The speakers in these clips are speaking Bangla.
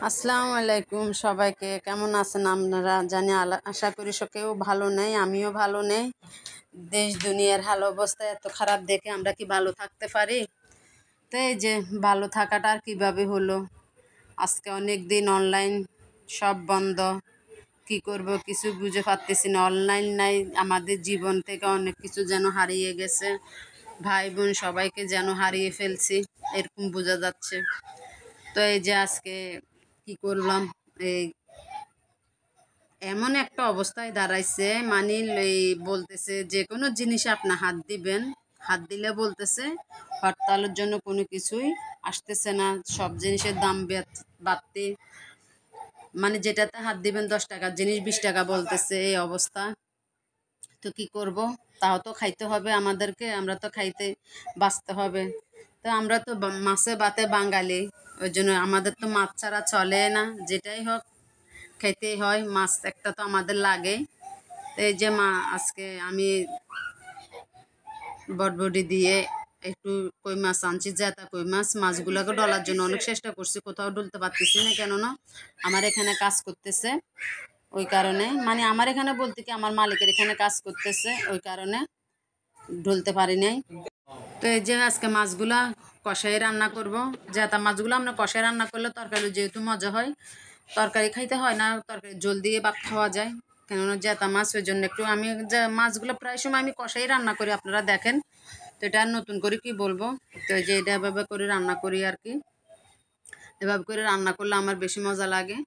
আসসালামু আলাইকুম সবাইকে। কেমন আছেন আপনারা? জানি আশা করি কেউ ভালো নেই, আমিও ভালো নেই। দেশ দুনিয়ার হাল অবস্থা এত খারাপ দেখে আমরা কি ভালো থাকতে পারি? তো এই যে ভালো থাকাটা আর কীভাবে হলো, আজকে অনেক দিন অনলাইন সব বন্ধ। কি করব কিছু বুঝে পারতেছি না। অনলাইন নাই, আমাদের জীবন থেকে অনেক কিছু যেন হারিয়ে গেছে। ভাই বোন সবাইকে যেন হারিয়ে ফেলছি, এরকম বোঝা যাচ্ছে। তো এই যে আজকে কি করলাম, এই এমন একটা অবস্থায় দাঁড়াইছে, মানে এই বলতেছে যে কোনো জিনিসে আপনি হাত দিবেন, হাত দিলে বলতেছে হরতালের জন্য কোনো কিছুই আসতেছে না, সব জিনিসের দাম বাড়তে, মানে যেটাতে হাত দিবেন 10 টাকার জিনিস 20 টাকা বলতেছে, এই অবস্থা। তো কি করব, তাও তো খাইতে হবে আমাদেরকে, আমরা তো খাইতে বাঁচতে হবে। তো আমরা তো মাছে ভাতে বাঙালি, ওই জন্য আমাদের তো মাছ ছাড়া চলে না, যেটাই হোক খাইতেই হয়, মাছ একটা তো আমাদের লাগে। তো এই যে আজকে আমি বটবডি দিয়ে একটু কই মাছ আনছি, জেতা কই মাছগুলোকে ডলার জন্য অনেক চেষ্টা করছি, কোথাও ডলতে পারতেছি না, কেননা আমার এখানে কাজ করতেছে, ওই কারণে, মানে আমার এখানে বলতে কি আমার মালিকের এখানে কাজ করতেছে, ওই কারণে ঢুলতে পারি নাই। তো এই যে আজকে মাছগুলা কষাই রান্না করব। জেতা মাছগুলো আমরা কষাই রান্না করলে তরকারি যেহেতু মজা হয়, তরকারি খাইতে হয় না, তরকারি জল দিয়ে ভাত খাওয়া যায়, কেননা জেতা মাছ, ওই জন্য একটু আমি যে মাছগুলো প্রায় সময় আমি কষাই রান্না করি, আপনারা দেখেন। তো এটা আর নতুন করে কি বলবো, তো এই যে এটা এভাবে করে রান্না করি আর কি, এভাবে করে রান্না করলে আমার বেশি মজা লাগে।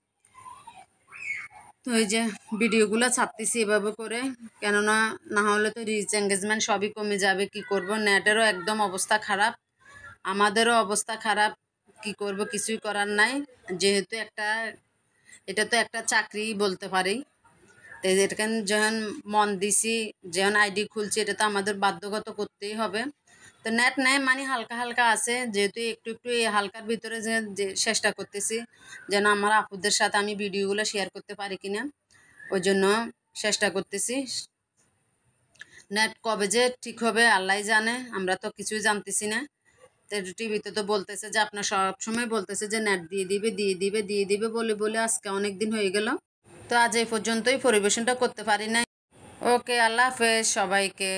তো এই যে ভিডিওগুলো ছাড়তেছি এভাবে করে, কেননা না হলে তো রিচ এঙ্গেজমেন্ট সবই কমে যাবে। কি করব, নেটেরও একদম অবস্থা খারাপ, আমাদেরও অবস্থা খারাপ। কি করব, কিছুই করার নাই, যেহেতু এটা তো একটা চাকরি বলতে পারি। তো এখানে যখন মন দিছি, যখন আইডি খুলছি, এটা তো আমাদের বাধ্যগত করতেই হবে। তো নেট নেই, মানে হালকা হালকা আছে, যেহেতু একটু একটু এই হালকার ভিতরে যে চেষ্টা করতেছি যেন আমার আপুদের সাথে আমি ভিডিওগুলো শেয়ার করতে পারি কিনা, ওই জন্য চেষ্টা করতেছি। নেট কবে যে ঠিক হবে আল্লাহ জানে, আমরা তো কিছুই জানতেছি না। তো টিভিতে তো বলতেছে যে আপনার সবসময় বলতেছে যে নেট দিয়ে দিবে বলে বলে আজকে অনেক দিন হয়ে গেল। তো আজ এই পর্যন্তই, পরিবেশনটা করতে পারি নাই। ওকে, আল্লাহ হাফেজ সবাইকে।